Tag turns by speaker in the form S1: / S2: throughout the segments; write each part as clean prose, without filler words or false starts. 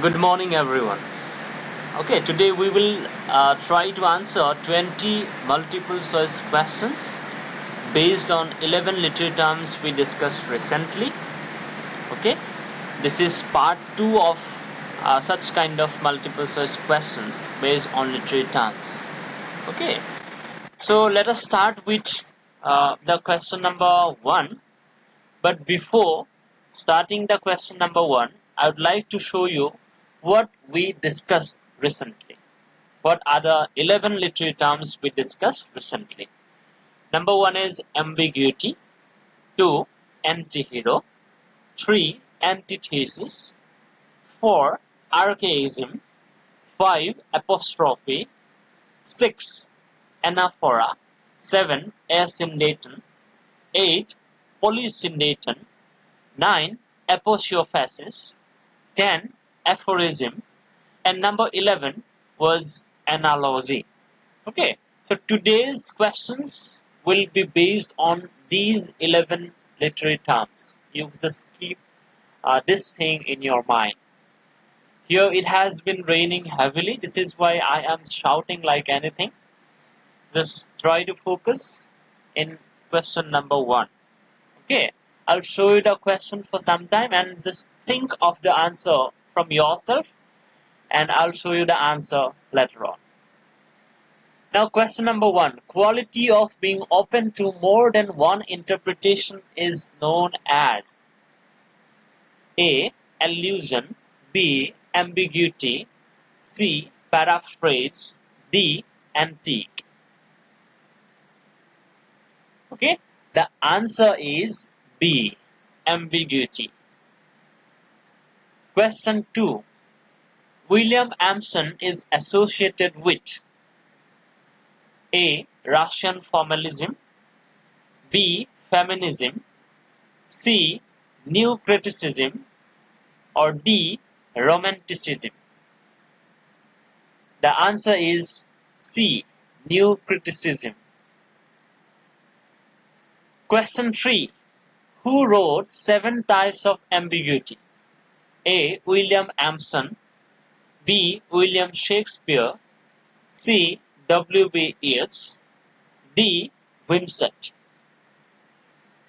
S1: Good morning, everyone. Okay, today we will try to answer 20 multiple choice questions based on 11 literary terms we discussed recently. Okay, this is part 2 of such kind of multiple choice questions based on literary terms. Okay, so let us start with the question number 1. But before starting the question number 1, I would like to show you what we discussed recently. What are the 11 literary terms we discussed recently? Number 1 is ambiguity, 2 antihero, 3 antithesis, 4 archaism, 5 apostrophe, 6 anaphora, 7 asyndeton, 8 polysyndeton, 9 apostrophe, 10 aphorism, and number 11 was analogy. Okay, so today's questions will be based on these 11 literary terms. You just keep this thing in your mind. Here it has been raining heavily. This is why I am shouting like anything. Just try to focus in question number 1. Okay, I'll show you the question for some time and just think of the answer from yourself, and I'll show you the answer later on. Now, question number 1. Quality of being open to more than one interpretation is known as A. Allusion, B. Ambiguity, C. Paraphrase, D. Antique. Okay, the answer is B. Ambiguity. Question 2. William Emerson is associated with A. Russian formalism, B. Feminism, C. New criticism, or D. Romanticism. The answer is C. New criticism. Question 3. Who wrote 7 types of ambiguity? A. William Emerson, B. William Shakespeare, C. W.B. Yeats, D. Wimsatt.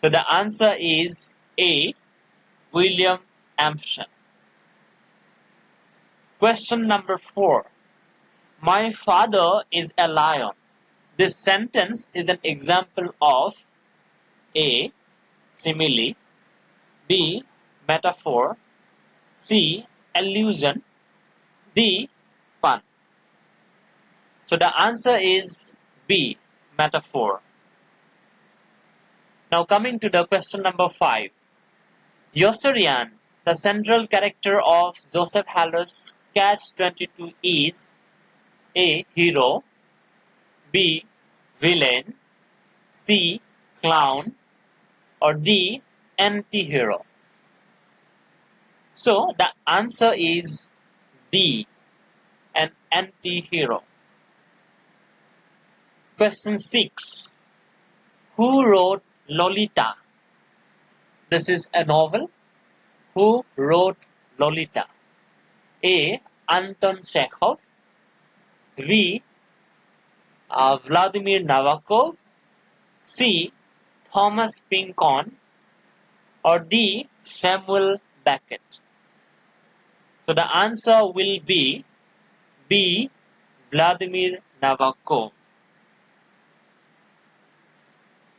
S1: So the answer is A. William Emerson. Question number 4. My father is a lion. This sentence is an example of A. Simile, B. Metaphor, C. Allusion, D. Pun. So the answer is B. Metaphor. Now coming to the question number 5. Yoshirian, the central character of Joseph Haller's Catch-22 is A. Hero, B. Villain, C. Clown, or D. Anti-hero. So the answer is D. An anti-hero. Question 6. Who wrote Lolita? This is a novel. Who wrote Lolita? A. Anton Chekhov, B. Vladimir Nabokov, C. Thomas Pynchon, or D. Samuel Beckett. So the answer will be B. Vladimir Nabokov.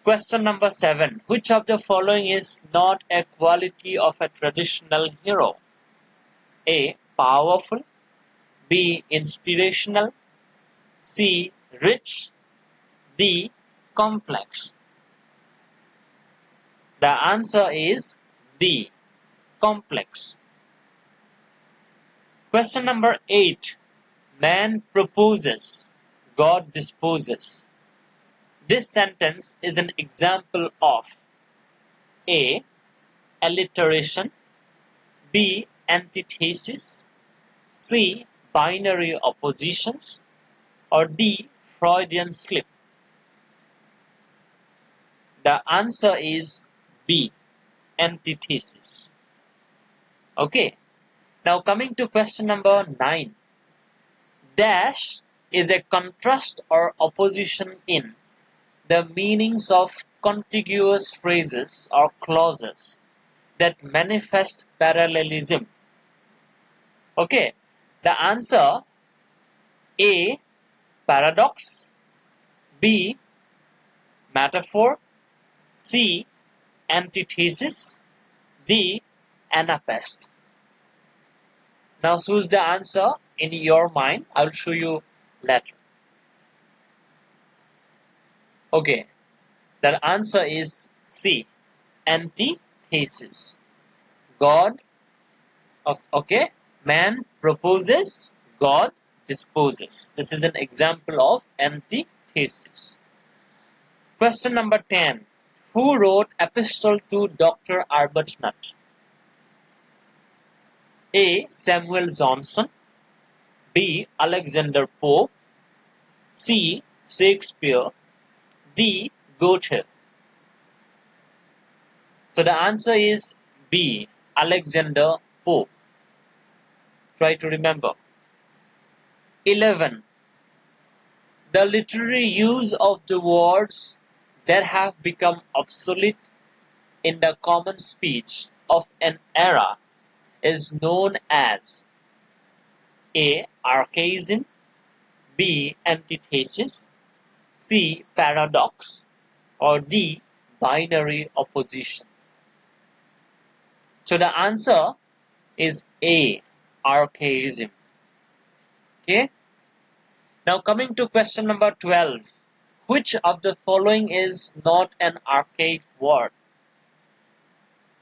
S1: Question number 7. Which of the following is not a quality of a traditional hero? A. Powerful, B. Inspirational, C. Rich, D. Complex. The answer is D. Complex. Question number 8. Man proposes, God disposes. This sentence is an example of A. Alliteration, B. Antithesis, C. Binary oppositions, or D. Freudian slip. The answer is B. Antithesis. Okay. Now coming to question number 9. Dash is a contrast or opposition in the meanings of contiguous phrases or clauses that manifest parallelism. Okay, the answer: A. Paradox, B. Metaphor, C. Antithesis, D. Anapest. Now choose the answer in your mind. I will show you later. Okay, the answer is C. Antithesis. God, okay, man proposes, God disposes. This is an example of antithesis. Question number 10. Who wrote Epistle to Dr. Arbuthnot? A. Samuel Johnson, B. Alexander Pope, C. Shakespeare, D. Goethe. So the answer is B. Alexander Pope. Try to remember. 11. The literary use of the words that have become obsolete in the common speech of an era is known as A. Archaism, B. Antithesis, C. Paradox, or D. Binary opposition. So the answer is A. Archaism. Okay. Now coming to question number 12. Which of the following is not an archaic word?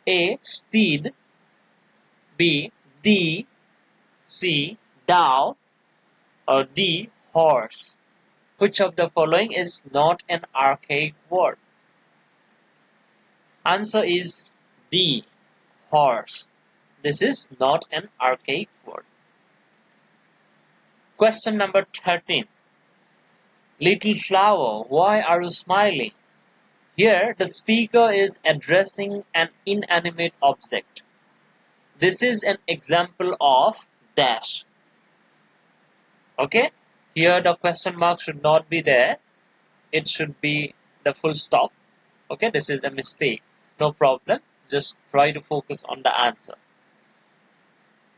S1: A. Steed, B. D, C. Dow, or D. Horse. Which of the following is not an archaic word? Answer is D. Horse. This is not an archaic word. Question number 13. Little flower, why are you smiling? Here the speaker is addressing an inanimate object. This is an example of dash. Okay, here the question mark should not be there. It should be the full stop. Okay, this is a mistake. No problem. Just try to focus on the answer.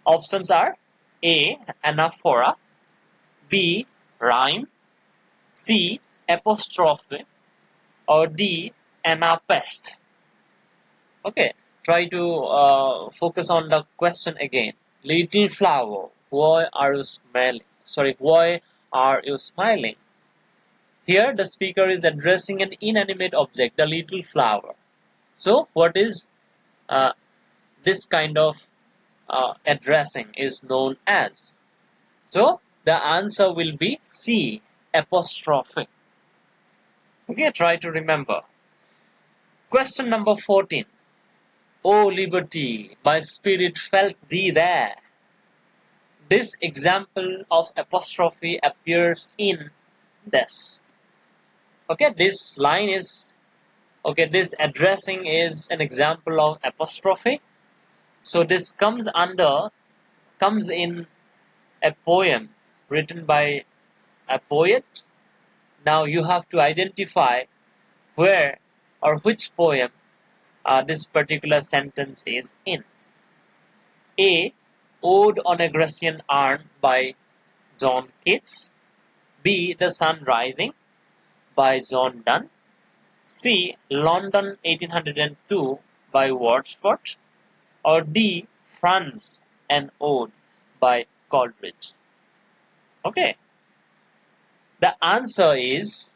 S1: Options are A. Anaphora, B. Rhyme, C. Apostrophe, or D. Anapest. Okay, try to focus on the question again. Little flower, why are you smiling? Why are you smiling? Here the speaker is addressing an inanimate object, the little flower. So what is this kind of addressing is known as? So the answer will be C. Apostrophe. Okay, try to remember. Question number 14. O liberty, my spirit felt thee there. This example of apostrophe appears in this. Okay, this line is, okay, this addressing is an example of apostrophe. So this comes in a poem written by a poet. Now you have to identify where or which poem this particular sentence is in. A. Ode on a Grecian Urn by John Keats, B. The Sun Rising by John Donne, C. London 1802 by Wordsworth, or D. France, an Ode by Coleridge. Okay, the answer is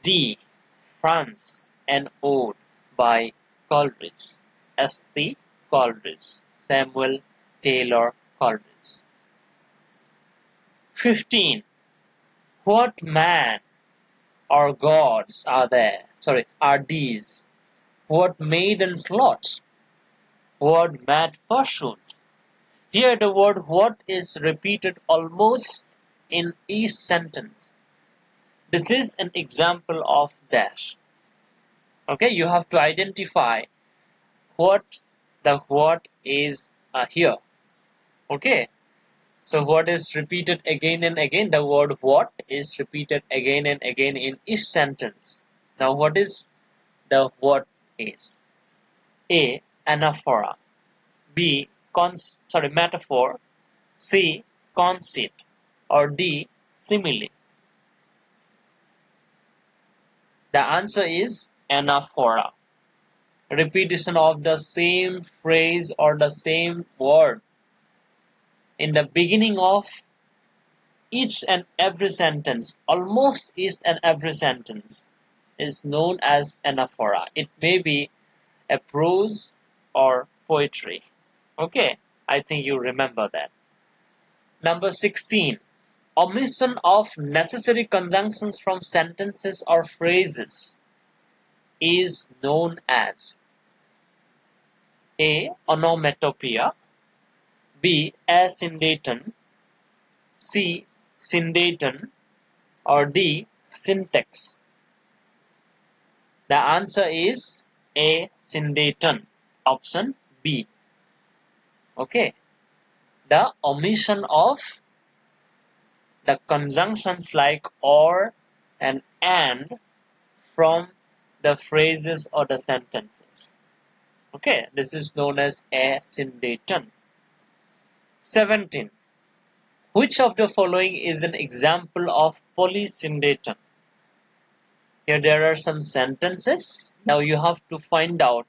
S1: D. France, an Ode by Coleridge, S.T. Coleridge, Samuel Taylor Coleridge. 15. What man or gods are these? What maidens lot? What mad pursuit? Here the word what is repeated almost in each sentence. This is an example of dash. Okay, you have to identify what the what is here. Okay. So what is repeated again and again? The word what is repeated again and again in each sentence. Now what is the what is? A. Anaphora. B. Metaphor. C. Conceit. Or D. Simile. The answer is anaphora. Repetition of the same phrase or the same word in the beginning of each and every sentence, almost each and every sentence, is known as anaphora. It may be a prose or poetry. Okay, I think you remember that. Number 16. Omission of necessary conjunctions from sentences or phrases is known as A. Onomatopoeia, B. Asyndeton, C. Syndeton, or D. Syntax. The answer is A. Syndeton, option B. Okay, the omission of the conjunctions like or and from the phrases or the sentences. Okay, this is known as asyndeton. 17. Which of the following is an example of polysyndeton? Here there are some sentences. Now you have to find out,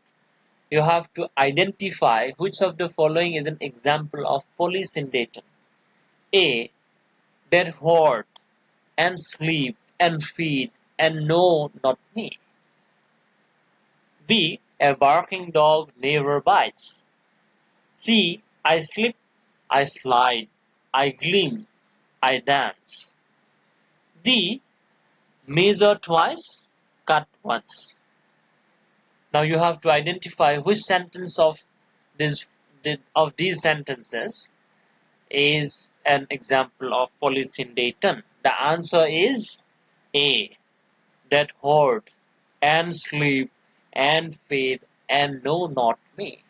S1: you have to identify which of the following is an example of polysyndeton. A. That hoard and sleep and feed and no, not me. B. A barking dog never bites. C. I slip, I slide, I gleam, I dance. D. Measure twice, cut once. Now you have to identify which sentence of these sentences is an example of polysyndeton. The answer is A. That hoard and sleep and feed and no, not me.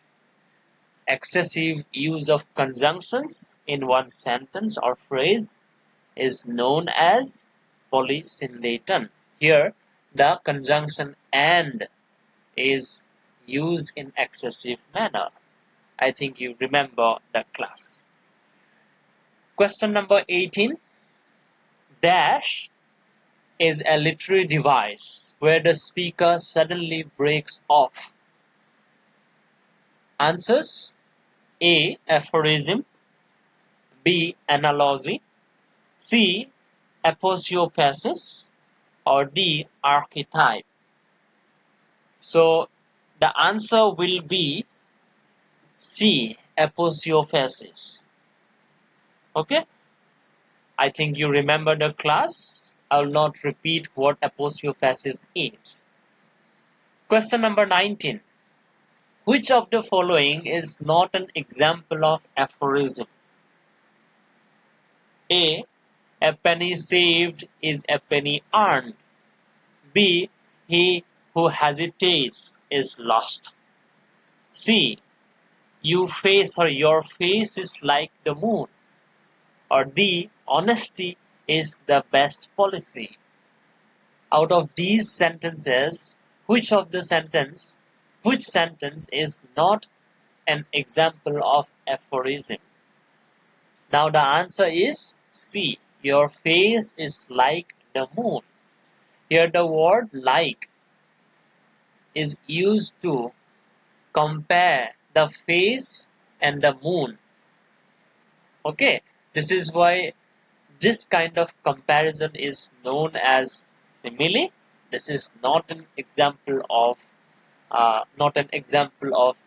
S1: Excessive use of conjunctions in one sentence or phrase is known as polysyndeton. Here, the conjunction and is used in excessive manner. I think you remember the class. Question number 18. Dash is a literary device where the speaker suddenly breaks off. Answers: A. Aphorism, B. Analogy, C. Aposiopesis, or D. Archetype. So the answer will be C. Aposiopesis. Okay, I think you remember the class. I will not repeat what aposiopesis is. Question number 19. Which of the following is not an example of aphorism? A. A penny saved is a penny earned. B. He who hesitates is lost. C. Your face is like the moon. Or D. Honesty is the best policy. Out of these sentences, which sentence is not an example of aphorism? Now the answer is C. Your face is like the moon. Here the word like is used to compare the face and the moon. Okay, this is why this kind of comparison is known as simile. This is not an example of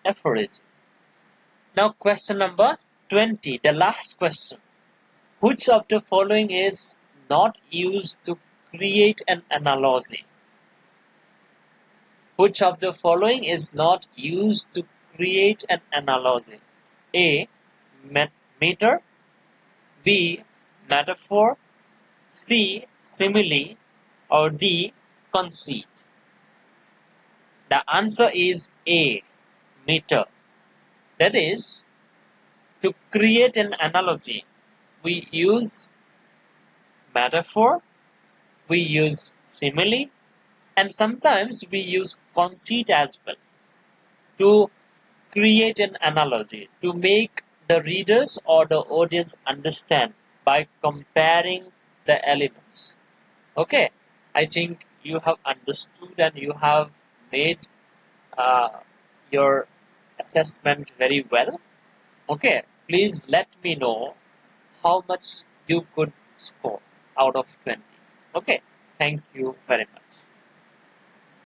S1: aphorism. Now question number 20, the last question. Which of the following is not used to create an analogy? Which of the following is not used to create an analogy? A. Meter, B. Metaphor, C. Simile, or D. Conceit. The answer is A. Meter. That is, To create an analogy, we use metaphor, we use simile, and sometimes we use conceit as well to create an analogy, to make the readers or the audience understand by comparing the elements. Okay, I think you have understood and you have made uh, your assessment very well. Okay, please let me know how much you could score out of 20. Okay, thank you very much.